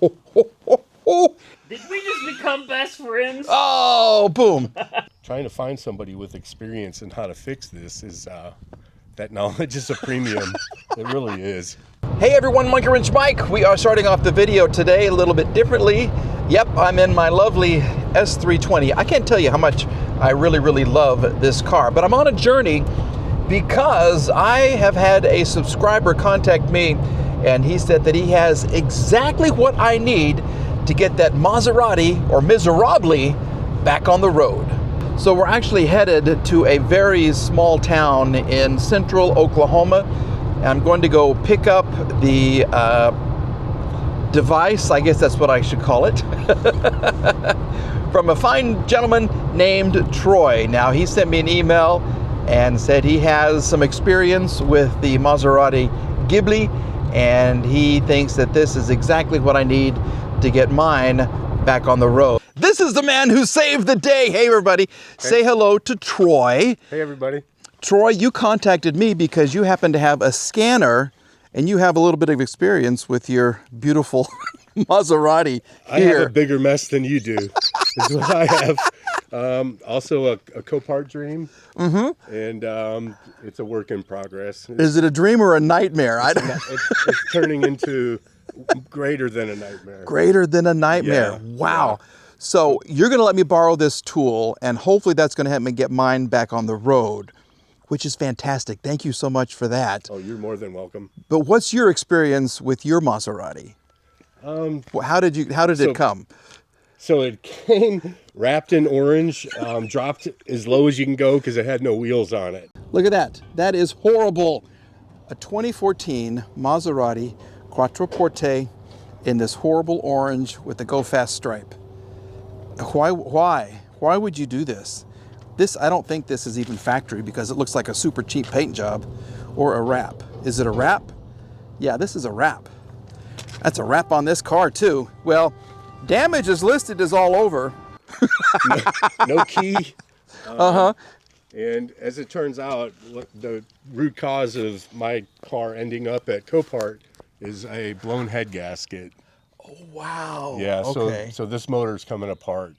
Did we just become best friends? Oh, boom. Trying to find somebody with experience in how to fix this is, that knowledge is a premium. It really is. Hey everyone, Monkey Wrench Mike. We are starting off the video today a little bit differently. Yep, I'm in my lovely S320. I can't tell you how much I really love this car, but I'm on a journey because I have had a subscriber contact me and he said that he has exactly what I need to get that Maserati, or Miserably, back on the road. So we're actually headed to a very small town in central Oklahoma. I'm going to go pick up the device, I guess that's what I should call it, from a fine gentleman named Troy. Now, he sent me an email and said he has some experience with the Maserati Ghibli, and he thinks that this is exactly what I need to get mine back on the road. This is the man who saved the day. Hey, everybody. Hey. Say hello to Troy. Hey, everybody. Troy, you contacted me because you happen to have a scanner and you have a little bit of experience with your beautiful Maserati I have a bigger mess than you do, is what I have. Also a Copart dream, and it's a work in progress. Is it a dream or a nightmare? It's turning into greater than a nightmare. Greater than a nightmare. Yeah. Wow. Yeah. So you're going to let me borrow this tool, and hopefully that's going to help me get mine back on the road, which is fantastic. Thank you so much for that. Oh, you're more than welcome. But what's your experience with your Maserati? How did it come? So it came wrapped in orange, dropped as low as you can go because it had no wheels on it. Look at that. That is horrible. A 2014 Maserati Quattroporte in this horrible orange with the Go Fast stripe. Why would you do this? I don't think this is even factory because it looks like a super cheap paint job or a wrap. Is it a wrap? Yeah, this is a wrap. That's a wrap on this car too. Well, damage is listed as all over. No key. And as it turns out, the root cause of my car ending up at Copart is a blown head gasket. Oh, wow. Yeah, okay. So this motor's coming apart.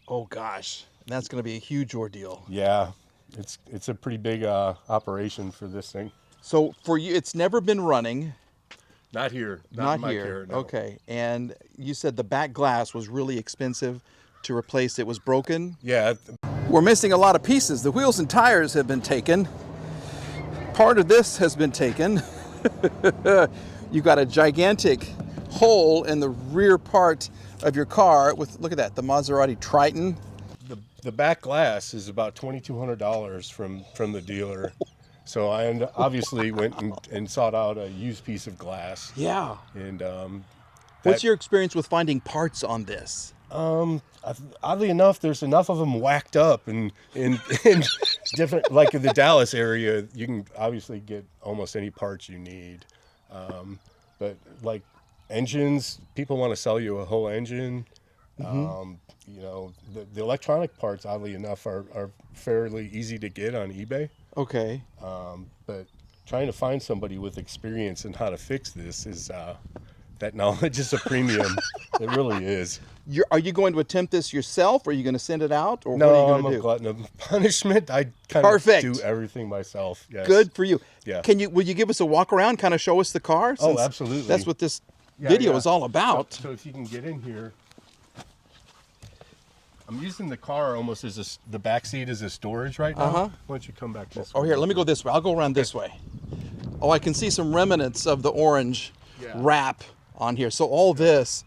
Oh gosh, that's going to be a huge ordeal. Yeah, it's a pretty big operation for this thing. So for you, it's never been running. Not here. Not in my care, no. Okay, and you said the back glass was really expensive to replace. It was broken? Yeah. We're missing a lot of pieces. The wheels and tires have been taken. Part of this has been taken. You've got a gigantic hole in the rear part of your car with, look at that, the Maserati Triton. The back glass is about $2,200 from the dealer. So I obviously went and sought out a used piece of glass. Yeah. And what's your experience with finding parts on this? Oddly enough, there's enough of them whacked up in different, like in the Dallas area, you can obviously get almost any parts you need. But like engines, people want to sell you a whole engine. You know, the electronic parts, oddly enough, are fairly easy to get on eBay. Okay. But trying to find somebody with experience in how to fix this is, that knowledge is a premium. It really is. Are you going to attempt this yourself? Or are you going to send it out? Or no, what are you I'm going to a do? glutton of punishment. I kind of do everything myself. Yes. Good for you. Yeah. Will you give us a walk around, kind of show us the car? Oh, absolutely. That's what this video is all about. So if you can get in here. I'm using the car almost as the back seat as a storage right now. Why don't you come back this way? Oh, here, let me go this way. I'll go around this way. Oh, I can see some remnants of the orange wrap on here. So all this,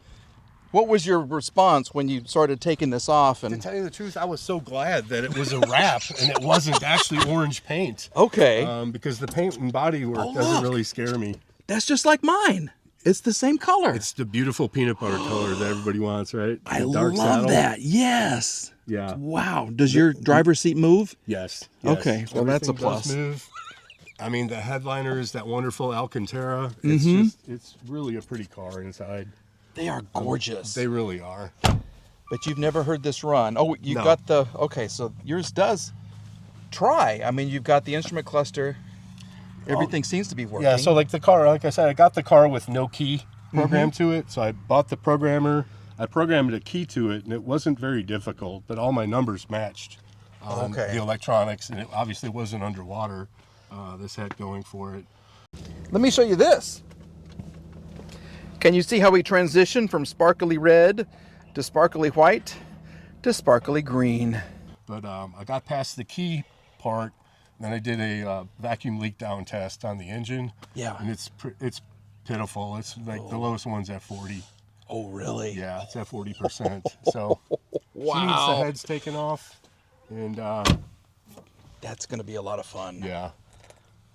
what was your response when you started taking this off? And to tell you the truth, I was so glad that it was a wrap and it wasn't actually orange paint. Okay. Because the paint and body work doesn't really scare me. That's just like mine. It's the same color. It's the beautiful peanut butter color that everybody wants, right? I love that. Yes. Yeah. Wow. Does your driver's seat move? Yes. Okay. Well, that's a plus. Does move. I mean, the headliner is that wonderful Alcantara. It's really a pretty car inside. They are gorgeous. They really are. But you've never heard this run. Oh, you got the, okay, so yours does try. I mean, you've got the instrument cluster. Everything seems to be working. Yeah, so like the car, like I said, I got the car with no key. program to it. So I bought the programmer. I programmed a key to it, and it wasn't very difficult, but all my numbers matched on the electronics, and it obviously wasn't underwater. This had going for it. Let me show you this. Can you see how we transitioned from sparkly red to sparkly white to sparkly green? But I got past the key part, then I did a vacuum leak down test on the engine. Yeah. And it's pitiful. It's like the lowest one's at 40. Oh, really? Yeah, it's at 40%. So wow. she needs the heads taken off, and that's going to be a lot of fun. yeah.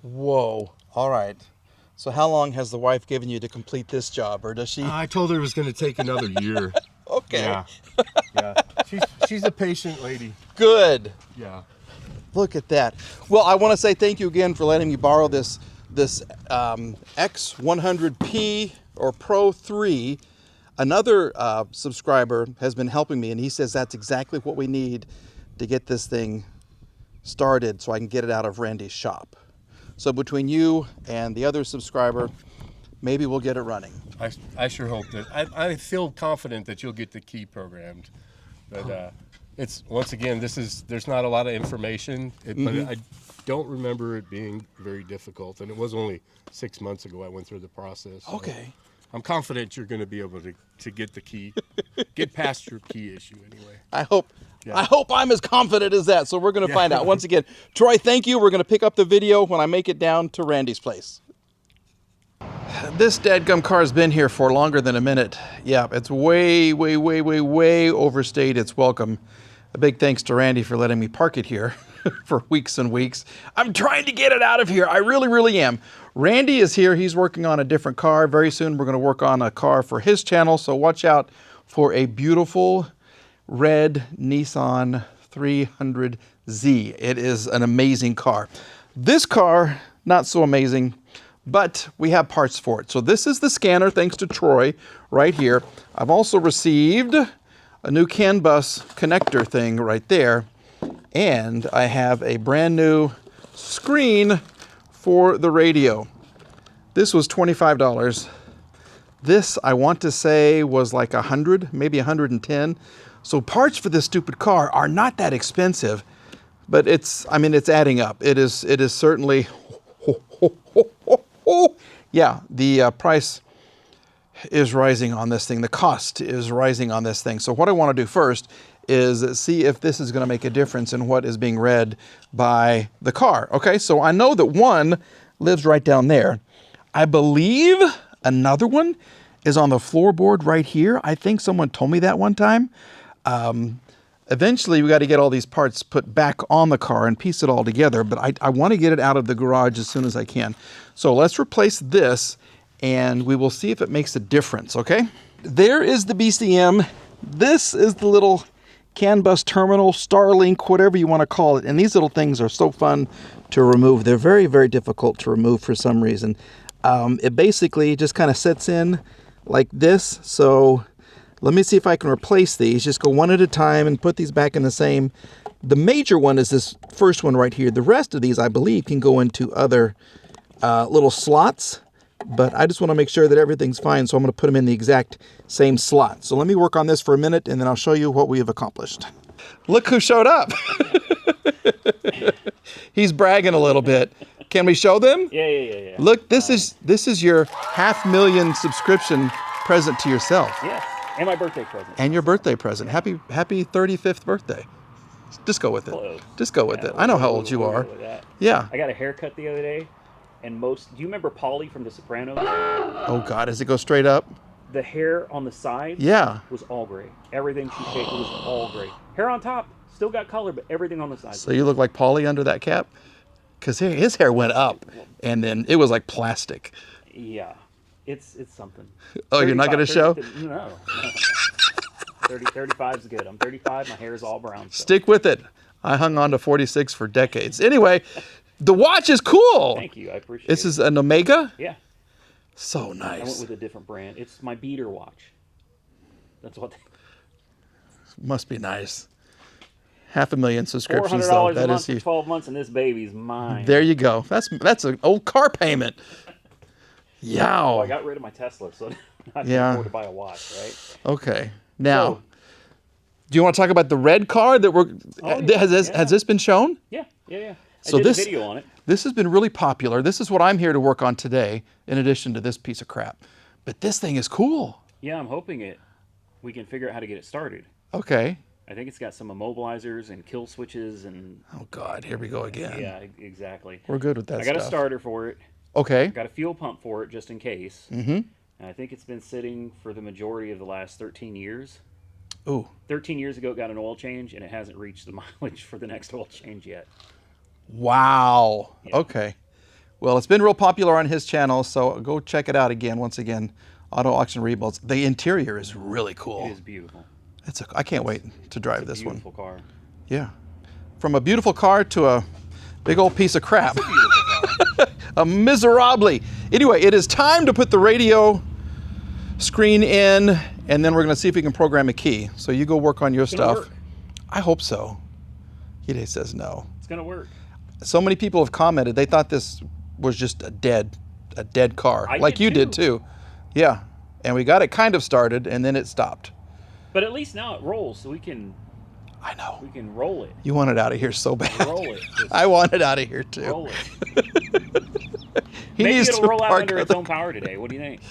Whoa. All right. So how long has the wife given you to complete this job, or does she? I told her it was going to take another year. Okay. Yeah. Yeah. She's a patient lady. Good. Yeah. Look at that. Well, I want to say thank you again for letting me borrow this X100P or Pro 3. Another subscriber has been helping me, and he says that's exactly what we need to get this thing started so I can get it out of Randy's shop. So between you and the other subscriber, maybe we'll get it running. I sure hope that. I feel confident that you'll get the key programmed. But it's, once again, there's not a lot of information, but I don't remember it being very difficult. And it was only 6 months ago I went through the process. So Okay. I'm confident you're going to be able to get the key, get past your key issue anyway. I hope I'm as confident as that. So we're going to find out. Once again, Troy, thank you. We're going to pick up the video when I make it down to Randy's place. This dadgum car has been here for longer than a minute. Yeah, it's way overstayed its welcome. A big thanks to Randy for letting me park it here for weeks and weeks. I'm trying to get it out of here. I really am. Randy is here. He's working on a different car. Very soon we're going to work on a car for his channel. So watch out for a beautiful red Nissan 300Z. It is an amazing car. This car, not so amazing, but we have parts for it. So this is the scanner, thanks to Troy, right here. I've also received a new CAN bus connector thing right there. And I have a brand new screen for the radio. This was $25. This, I want to say, was like 100, maybe 110. So parts for this stupid car are not that expensive, but it's adding up. It is certainly, yeah, the price is rising on this thing. The cost is rising on this thing. So what I want to do first is see if this is going to make a difference in what is being read by the car. Okay, so I know that one lives right down there. I believe another one is on the floorboard right here. I think someone told me that one time. Eventually, we got to get all these parts put back on the car and piece it all together, but I want to get it out of the garage as soon as I can. So let's replace this, and we will see if it makes a difference, okay? There is the BCM. This is the little CAN bus terminal, Starlink, whatever you want to call it. And these little things are so fun to remove. They're very difficult to remove for some reason. It basically just kind of sets in like this. So let me see if I can replace these. Just go one at a time and put these back in the same. The major one is this first one right here. The rest of these, I believe, can go into other little slots. But I just want to make sure that everything's fine, so I'm going to put them in the exact same slot. So let me work on this for a minute, and then I'll show you what we have accomplished. Look who showed up. He's bragging a little bit. Can we show them? Yeah. Look, this is your 500,000 subscription present to yourself. Yeah, and my birthday present. And your birthday present. Happy 35th birthday. Just go with it. Close. Just go with it. I know how old you are. Yeah. I got a haircut the other day. And do you remember Polly from The Sopranos? Oh God, does it go straight up? The hair on the sides was all gray. Everything she shaved was all gray. Hair on top, still got color, but everything on the sides. So you look like Paulie under that cap? Because his hair went up, and then it was like plastic. Yeah, it's something. Oh, you're not going to show? No. 35 is good. I'm 35, my hair is all brown. So. Stick with it. I hung on to 46 for decades. Anyway, the watch is cool. Thank you, I appreciate it. This is an Omega? Yeah. So nice. I went with a different brand. It's my beater watch. That's what. Must be nice. 500,000 subscriptions, though. $400 a That month is for huge. 12 months, and this baby's mine. There you go. That's an old car payment. Yow. Oh, I got rid of my Tesla, so I can afford to buy a watch, right? Okay. Now, do you want to talk about the red car that we're? Has this been shown? Yeah. So I did a video on it. This has been really popular. This is what I'm here to work on today, in addition to this piece of crap. But this thing is cool. Yeah, I'm hoping we can figure out how to get it started. Okay. I think it's got some immobilizers and kill switches and. Oh God, here we go again. Yeah, exactly. We're good with that. I got a starter for it. Okay. I got a fuel pump for it just in case. Mm-hmm. And I think it's been sitting for the majority of the last 13 years. Ooh. 13 years ago, it got an oil change, and it hasn't reached the mileage for the next oil change yet. Wow. Yeah. Okay. Well, it's been real popular on his channel, so go check it out again. Once again, Auto Auction Rebuilds. The interior is really cool. It is beautiful. I can't wait to drive this one. Beautiful car. Yeah. From a beautiful car to a big old piece of crap. It's a beautiful car. A miserably. Anyway, it is time to put the radio screen in, and then we're going to see if we can program a key. So you go work on your stuff. Work. I hope so. Hide says no. It's going to work. So many people have commented they thought this was just a dead car, like you did too. Yeah, and we got it kind of started, and then it stopped. But at least now it rolls, so we can. I know. We can roll it. You want it out of here so bad. Roll it. I want it out of here too. Roll it. Maybe it'll roll out under its own power today. What do you think?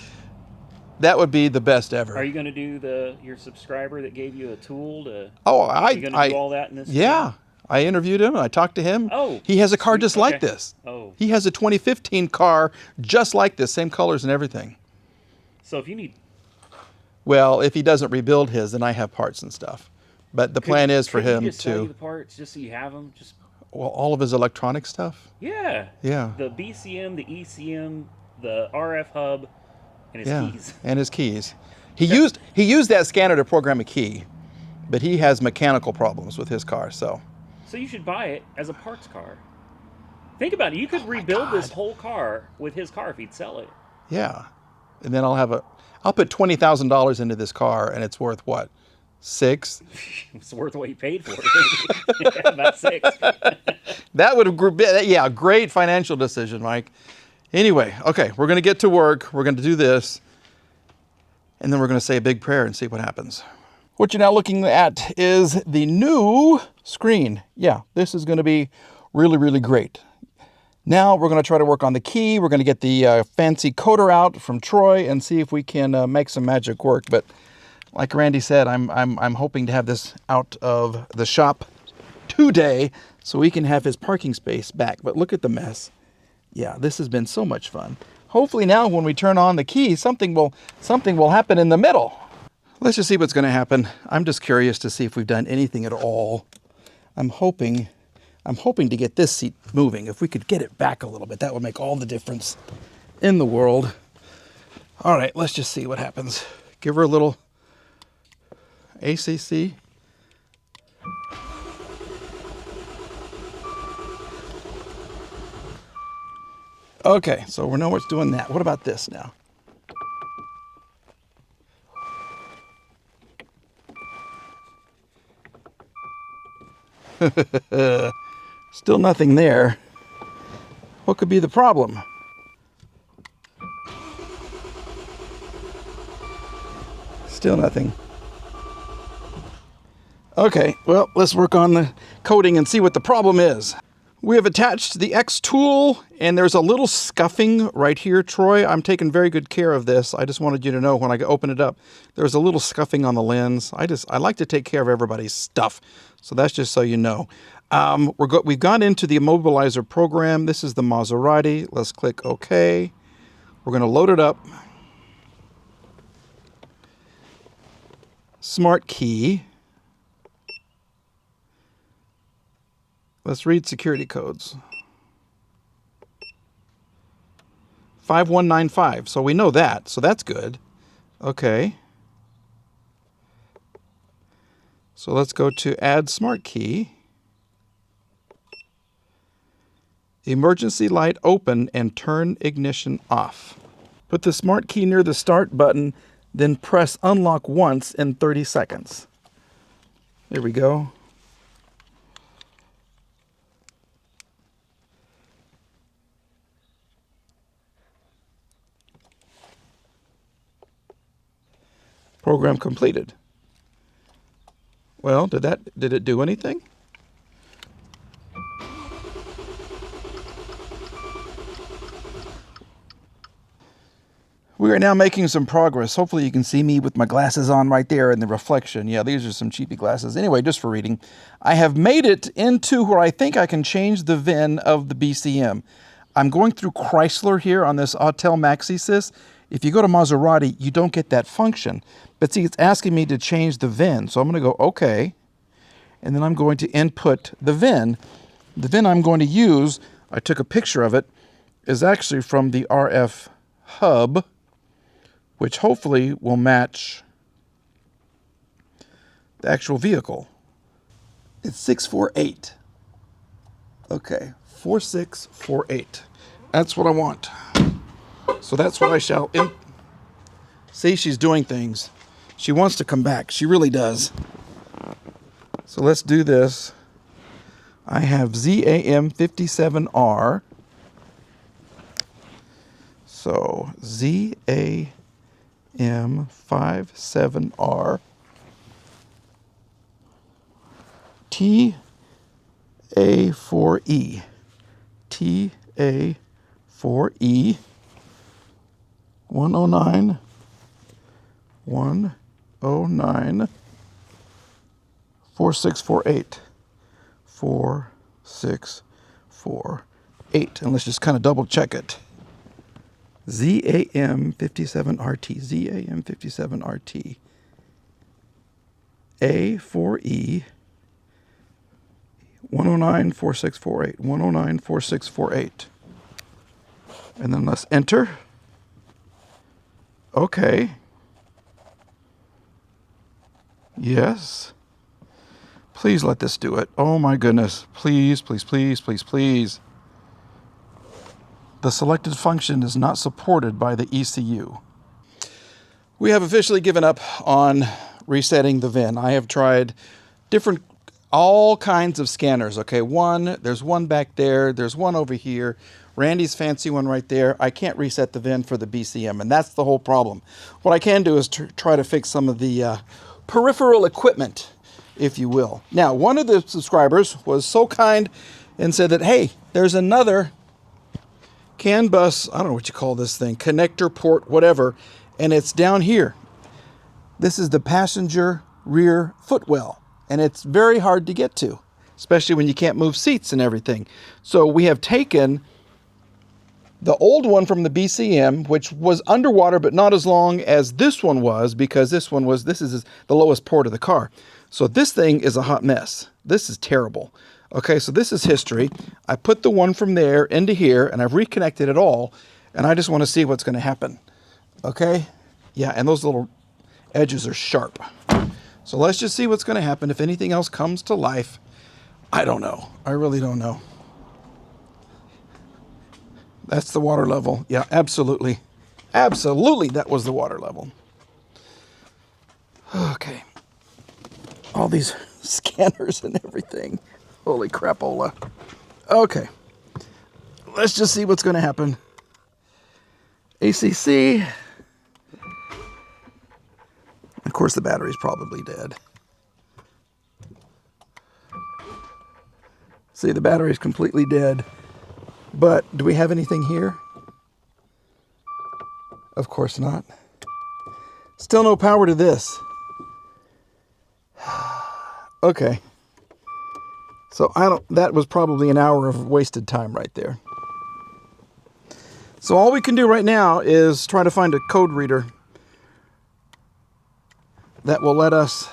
That would be the best ever. Are you going to do your subscriber that gave you a tool to? Oh, are you going to do all that in this? Yeah. Video? I interviewed him. I talked to him. Oh, he has a car just like this. Oh, he has a 2015 car just like this, same colors and everything. So if you need, well, if he doesn't rebuild his, then I have parts and stuff. But the plan is for him to to. the parts just so you have them. Just. Well, all of his electronic stuff. Yeah. Yeah. The BCM, the ECM, the RF hub, and his keys. And his keys. He used that scanner to program a key, but he has mechanical problems with his car, so. So you should buy it as a parts car. Think about it. You could rebuild this whole car with his car if he'd sell it. Yeah. And then I'll put $20,000 into this car, and it's worth what? 6? It's worth what you paid for it. Yeah, about 6. That would have great financial decision, Mike. Anyway, okay, we're going to get to work. We're going to do this, and then we're going to say a big prayer and see what happens. What you're now looking at is the new screen. Yeah, this is going to be really, really great. Now we're going to try to work on the key. We're going to get the fancy coder out from Troy and see if we can make some magic work. But like Randy said, I'm hoping to have this out of the shop today so we can have his parking space back. But look at the mess. Yeah, this has been so much fun. Hopefully now when we turn on the key, something will happen in the middle. Let's just see what's going to happen. I'm just curious to see if we've done anything at all. I'm hoping to get this seat moving. If we could get it back a little bit, that would make all the difference in the world. All right, let's just see what happens. Give her a little ACC. Okay, so we know what's doing that. What about this now? Still nothing there. What could be the problem? Still nothing. Okay, well, let's work on the coding and see what the problem is. We have attached the X tool, and there's a little scuffing right here, Troy. I'm taking very good care of this. I just wanted you to know when I open it up, there's a little scuffing on the lens. I like to take care of everybody's stuff, so that's just so you know. We've gone into the immobilizer program. This is the Maserati. Let's click OK. We're going to load it up. Smart key. Let's read security codes. 5195. So we know that. So that's good. Okay. So let's go to add smart key. Emergency light open and turn ignition off. Put the smart key near the start button, then press unlock once in 30 seconds. There we go. Program completed. Well, did it do anything? We are now making some progress. Hopefully you can see me with my glasses on right there in the reflection. Yeah, these are some cheapy glasses. Anyway, just for reading. I have made it into where I think I can change the VIN of the BCM. I'm going through Chrysler here on this Autel MaxiSys. If you go to Maserati, you don't get that function. But see, it's asking me to change the VIN. So I'm going to go OK. And then I'm going to input the VIN. The VIN I'm going to use, I took a picture of it, is actually from the RF hub, which hopefully will match the actual vehicle. It's 648. Okay, 4648. That's what I want. So that's what I shall see, she's doing things. She wants to come back. She really does. So let's do this. I have ZAM57R. So ZAM57R TA4E TA4E 109 4648 4648. And let's just kind of double check it. ZAM57RT, ZAM57RT, A4E, 1094648, 1094648. And then let's enter. Okay. Yes. Please let this do it. Oh my goodness. Please, please, please, please, please. The selected function is not supported by the ECU. We have officially given up on resetting the VIN. I have tried all kinds of scanners. Okay, there's one back there, there's one over here, Randy's fancy one right there. I can't reset the VIN for the BCM, and that's the whole problem. What I can do is try to fix some of the peripheral equipment, if you will. Now, one of the subscribers was so kind and said that, hey, there's another CAN bus, I don't know what you call this thing, connector port, whatever, and it's down here. This is the passenger rear footwell, and it's very hard to get to, especially when you can't move seats and everything. So we have taken the old one from the BCM, which was underwater, but not as long as this one was, because this is the lowest port of the car. So this thing is a hot mess. This is terrible. Okay, so this is history. I put the one from there into here, and I've reconnected it all, and I just want to see what's going to happen. Okay? Yeah, and those little edges are sharp. So let's just see what's going to happen. If anything else comes to life, I don't know. I really don't know. That's the water level. Yeah, absolutely. Absolutely, that was the water level. Okay. All these scanners and everything. Holy crapola. Okay. Let's just see what's going to happen. ACC. Of course, the battery's probably dead. See, the battery's completely dead. But do we have anything here? Of course not. Still no power to this. Okay. So that was probably an hour of wasted time right there. So all we can do right now is try to find a code reader that will let us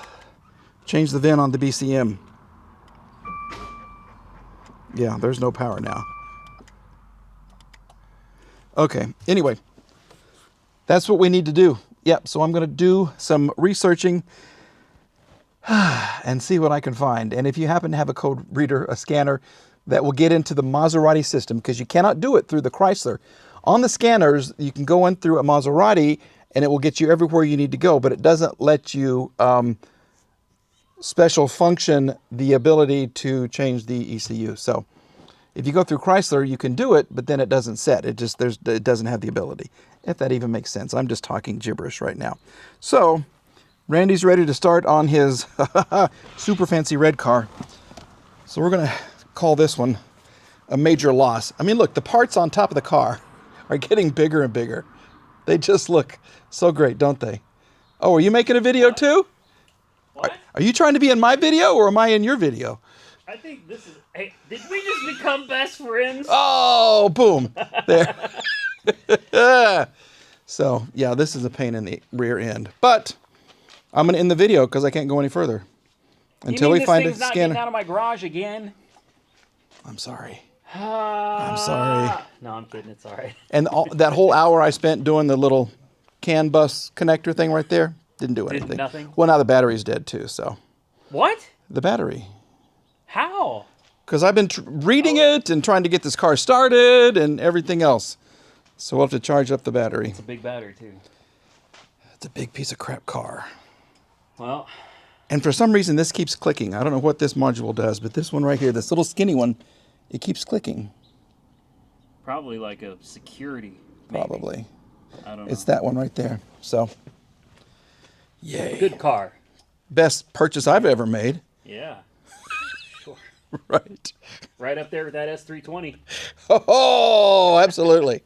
change the VIN on the BCM. Yeah, there's no power now. Okay, anyway, that's what we need to do. Yep, so I'm going to do some researching and see what I can find. And if you happen to have a code reader, a scanner that will get into the Maserati system, because you cannot do it through the Chrysler. On the scanners, you can go in through a Maserati and it will get you everywhere you need to go, but it doesn't let you special function the ability to change the ECU. So if you go through Chrysler, you can do it, but then it doesn't set. It doesn't have the ability, if that even makes sense. I'm just talking gibberish right now. So Randy's ready to start on his super fancy red car. So we're going to call this one a major loss. I mean, look, the parts on top of the car are getting bigger and bigger. They just look so great, don't they? Oh, are you making a video too? What? Are you trying to be in my video or am I in your video? I think this is... Hey, did we just become best friends? Oh, boom. There. So, yeah, this is a pain in the rear end. But I'm going to end the video because I can't go any further. Until we find a not scanner. getting out of my garage again? I'm sorry. I'm sorry. No, I'm kidding. It's all right. And that whole hour I spent doing the little CAN bus connector thing right there didn't do anything. Nothing? Well, now the battery's dead too, so. What? The battery. How? Because I've been reading it and trying to get this car started and everything else. So we'll have to charge up the battery. It's a big battery too. It's a big piece of crap car. Well. And for some reason, this keeps clicking. I don't know what this module does, but this one right here, this little skinny one, it keeps clicking. Probably like a security. Maybe. Probably. I don't know. It's that one right there. So, yay. Good car. Best purchase I've ever made. Yeah. Sure. Right. Right up there with that S320. Oh, absolutely.